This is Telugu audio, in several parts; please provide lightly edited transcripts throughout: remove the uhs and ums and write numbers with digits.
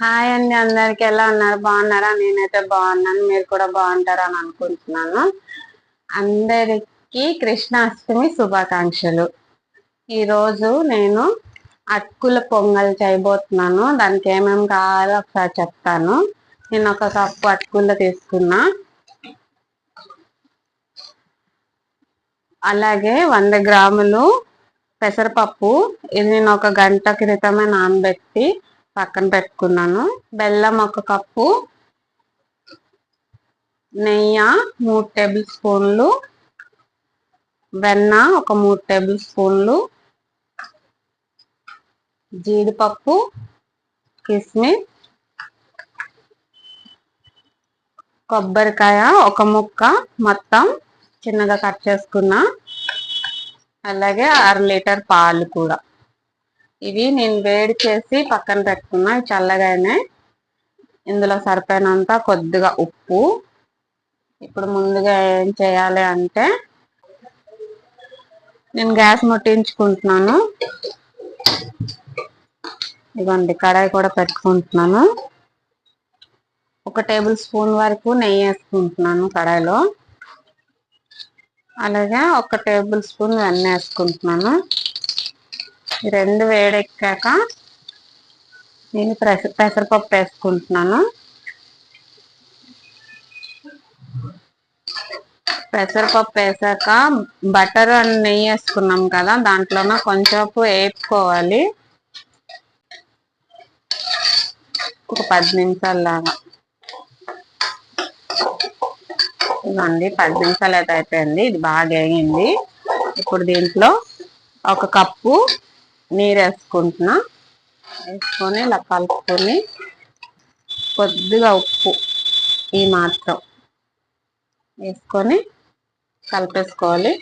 హాయ్ అండి, అందరికి ఎలా ఉన్నారు? బాగున్నారా? నేనైతే బాగున్నాను, మీరు కూడా బాగుంటారని అనుకుంటున్నాను. అందరికి కృష్ణాష్టమి శుభాకాంక్షలు. ఈరోజు నేను అటుకుల పొంగల్ చేయబోతున్నాను. దానికి ఏమేమి కావాలో ఒకసారి చెప్తాను. నేను ఒక కప్పు అటుకులు తీసుకున్నా, అలాగే 100 గ్రాములు పెసరపప్పు. ఇది నేను ఒక గంట క్రితమే నానబెట్టి పక్కన పెట్టుకున్నాను. బెల్లం 1 కప్పు, నెయ్యి 3 టేబుల్ స్పూన్లు, వెన్న ఒక 3 టేబుల్ స్పూన్లు, జీడిపప్పు, కిస్మిస్, కొబ్బరికాయ 1 ముక్క మొత్తం చిన్నగా కట్ చేసుకున్నా, అలాగే 1/2 లీటర్ పాలు కూడా. ఇవి నేను వేడి చేసి పక్కన పెట్టుకున్నా, చల్లగానే. ఇందులో సరిపోయినంత కొద్దిగా ఉప్పు. ఇప్పుడు ముందుగా ఏం చేయాలి అంటే, నేను గ్యాస్ ముట్టించుకుంటున్నాను. ఇదిగోండి, కడాయి కూడా పెట్టుకుంటున్నాను. 1 టేబుల్ స్పూన్ వరకు నెయ్యి వేసుకుంటున్నాను కడాయిలో, అలాగే 1 టేబుల్ స్పూన్ వెన్న వేసుకుంటున్నాను. ఈ రెండు వేడెక్కాక నేను పెసరపప్పు వేసుకుంటున్నాను. పెసరపప్పు వేసాక బటర్ అండ్ నెయ్యి వేసుకున్నాం కదా, దాంట్లోన కొంచెం వేపుకోవాలి, ఒక 10 నిమిషాల లాగా. ఇవ్వండి, 10 నిమిషాలు అయితే అయిపోయింది. ఇది బాగా వేగింది. ఇప్పుడు దీంట్లో 1 కప్పు నీరు వేసుకుంటున్నా. వేసుకొని ఇలా కలుపుకొని కొద్దిగా ఉప్పు ఈ మాత్రం వేసుకొని కలిపేసుకోవాలి.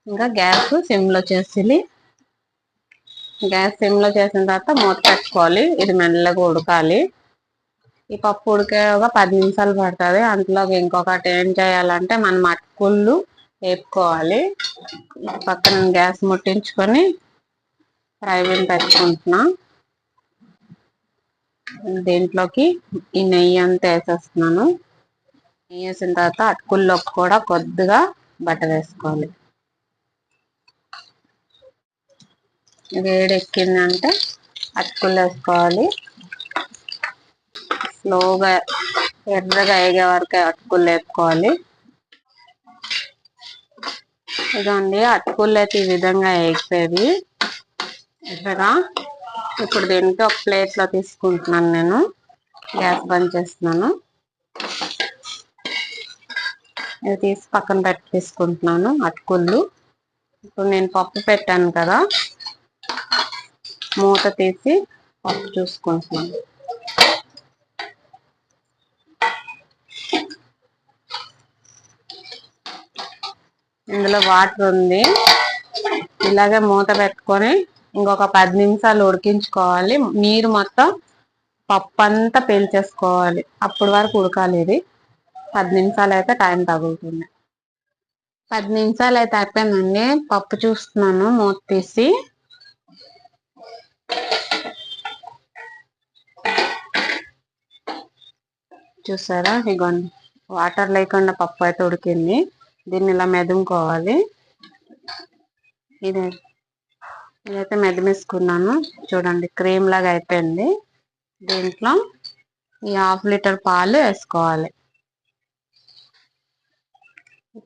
ఇంకా గ్యాస్ సిమ్లో చేసి, గ్యాస్ సిమ్లో చేసిన తర్వాత మూత పెట్టుకోవాలి. ఇది మెల్లగా ఉడకాలి. ఈ పప్పు ఉడికే ఒక 10 నిమిషాలు పడుతుంది. అంతలోకి ఇంకొకటి ఏం చేయాలంటే, మనం అటుకులు వేపుకోవాలి. పక్కన గ్యాస్ ముట్టించుకొని ఫ్రై పాన్ పెట్టుకుంటున్నా. దీంట్లోకి ఈ నెయ్యి అంతా వేసేస్తున్నాను. నెయ్యి వేసిన తర్వాత అటుకుల్లోకి కూడా కొద్దిగా బటర్ వేసుకోవాలి. వేడెక్కిందంటే అటుకులు వేసుకోవాలి. స్లోగా ఎర్రగా వేగే వరకు అటుకులు వేపుకోవాలి. ఇదండి, అటుకులు అయితే ఈ విధంగా వేగిపోయి ఎర్రగా. ఇప్పుడు దీనికి ఒక ప్లేట్లో తీసుకుంటున్నాను. నేను గ్యాస్ బంద్ చేస్తున్నాను. ఇది తీసి పక్కన పెట్టి తీసుకుంటున్నాను అటుకులు. ఇప్పుడు నేను పప్పు పెట్టాను కదా, మూత తీసి పప్పు చూసుకుంటున్నాను. ఇందులో వాటర్ ఉంది. ఇలాగే మూత పెట్టుకొని ఇంకొక 10 నిమిషాలు ఉడికించుకోవాలి. నీరు మొత్తం పప్పు అంతా పీల్చేసుకోవాలి. అప్పటి వరకు ఉడకాలి. ఇది 10 నిమిషాలు అయితే టైం తగులుతుంది. 10 నిమిషాలు అయితే అయిపోయిందండి. పప్పు చూస్తున్నాను మూత తీసి. చూసారా, ఇగోండి, వాటర్ లేకుండా పప్పు అయితే ఉడికింది. దీన్ని ఇలా మెదుముకోవాలి. ఇదైతే మెదిమేసుకున్నాను. చూడండి, క్రీమ్ లాగా అయిపోయింది. దీంట్లో ఈ 1/2 లీటర్ పాలు వేసుకోవాలి.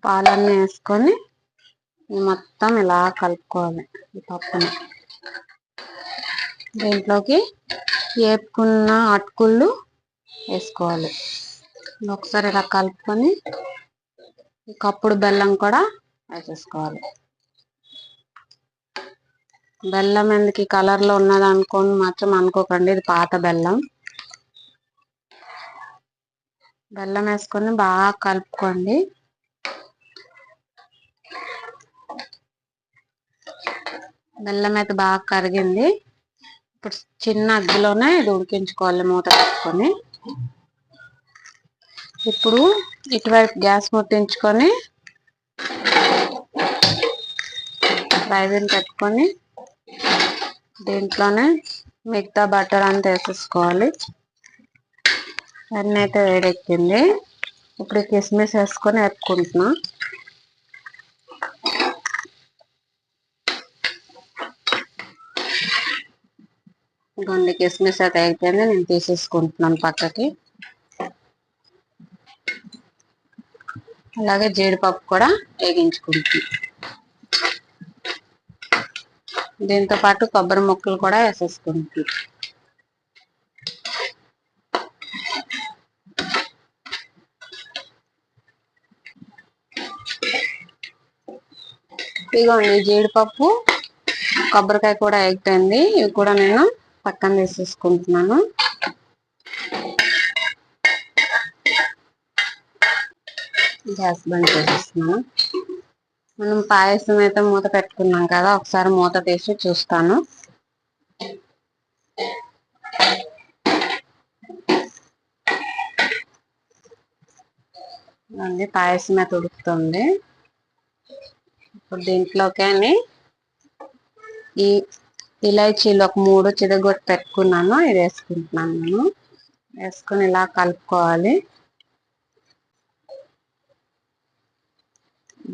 పాలన్నీ వేసుకొని మొత్తం ఇలా కలుపుకోవాలి ఈ పప్పుని. దీంట్లోకి వేపుకున్న అటుకులు వేసుకోవాలి. ఒకసారి ఇలా కలుపుకొని కప్పుడు బెల్లం కూడా వేసేసుకోవాలి. బెల్లం ఎందుకు ఈ కలర్లో ఉన్నది అనుకోని మాత్రం అనుకోకండి, ఇది పాత బెల్లం. బెల్లం వేసుకొని బాగా కలుపుకోండి. బెల్లం అయితే బాగా కరిగింది. ఇప్పుడు చిన్న అగ్గిలోనే ఇది ఉడికించుకోవాలి మూత పెట్టుకొని. ఇప్పుడు ఇటువైపు గ్యాస్ ముట్టించుకొని ఫ్రై పాన్ పెట్టుకొని దీంట్లోనే మిగతా బటర్ అంతా వేసేసుకోవాలి. అన్నీ అయితే వేడెక్కింది. ఇప్పుడు కిస్మిస్ వేసుకొని వేపుకుంటున్నా. ఇంకొన్ని కిస్మిస్ అయితే అయిపోయింది, నేను తీసేసుకుంటున్నాను పక్కకి. అలాగే జీడిపప్పు కూడా వేగించుకుంటున్నాను. దీంతో పాటు కొబ్బరి ముక్కలు కూడా వేసేసుకుంటున్నాను. ఇదిగోండి జీడిపప్పు కొబ్బరికాయ కూడా అయిపోయింది. ఇవి కూడా నేను పక్కన వేసేసుకుంటున్నాను. గ్యాస్ బంద్ చేసేస్తున్నాను. మనం పాయసం అయితే మూత పెట్టుకున్నాం కదా, ఒకసారి మూత తీసి చూస్తాను. పాయసం అయితే ఉడుకుతుంది. ఇప్పుడు దీంట్లోకి ఈ ఇలాచీలు ఒక 3 చితగొట్టి పెట్టుకున్నాను, ఇది వేసుకుంటున్నాను. నేను వేసుకొని ఇలా కలుపుకోవాలి.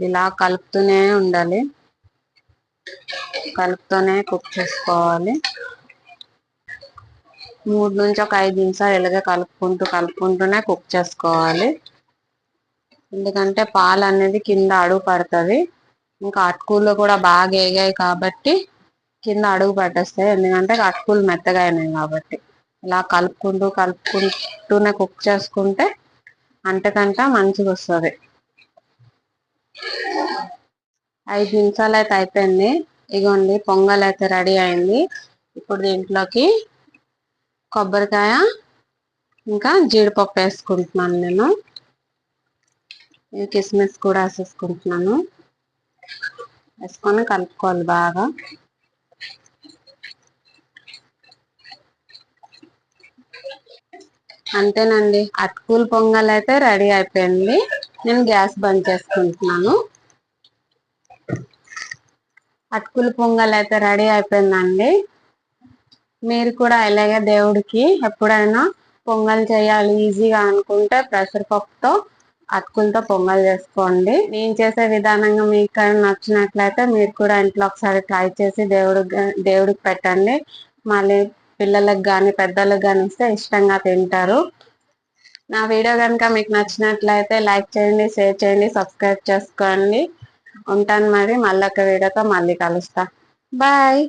ఇలా కలుపుతూనే ఉండాలి, కలుపుతూనే కుక్ చేసుకోవాలి. 3 నుంచి ఒక 5 నిమిషాలు ఇలాగే కలుపుకుంటూనే కుక్ చేసుకోవాలి. ఎందుకంటే పాలు అనేది కింద అడుగు పడుతుంది. ఇంకా అటుకులు కూడా బాగా వేగాయి కాబట్టి కింద అడుగు పట్టేస్తాయి. ఎందుకంటే అటుకులు మెత్తగా అయినాయి కాబట్టి. ఇలా కలుపుకుంటూనే కుక్ చేసుకుంటే అంతకంట మంచిగా వస్తుంది. 5 నిమిషాలు అయితే అయిపోయింది. ఇగోండి పొంగల్ అయితే రెడీ అయింది. ఇప్పుడు దీంట్లోకి కొబ్బరికాయ ఇంకా జీడిపప్పు వేసుకుంటున్నాను. నేను కిస్మిస్ కూడా వేసేసుకుంటున్నాను. వేసుకొని కలుపుకోవాలి బాగా. అంతేనండి, అటుకుల పొంగల్ అయితే రెడీ అయిపోయింది. నేను గ్యాస్ బంద్ చేసుకుంటున్నాను. అటుకుల పొంగల్ అయితే రెడీ అయిపోయిందండి. మీరు కూడా ఇలాగే దేవుడికి ఎప్పుడైనా పొంగల్ చేయాలి ఈజీగా అనుకుంటే ప్రెషర్ పప్పుతో అటుకులతో పొంగల్ చేసుకోండి. నేను చేసే విధానంగా మీకు నచ్చినట్లయితే మీరు కూడా ఇంట్లో ఒకసారి ట్రై చేసి దేవుడికి పెట్టండి. మళ్ళీ పిల్లలకు కానీ పెద్దలకు కానీ ఇస్తే ఇష్టంగా తింటారు. నా వీడియో కనుక మీకు నచ్చినట్లయితే లైక్ చేయండి, షేర్ చేయండి, సబ్స్క్రైబ్ చేసుకోండి. ఉంటాను మరి, మళ్ళీ ఒక వీడియోతో మళ్ళీ కలుస్తా. బాయ్.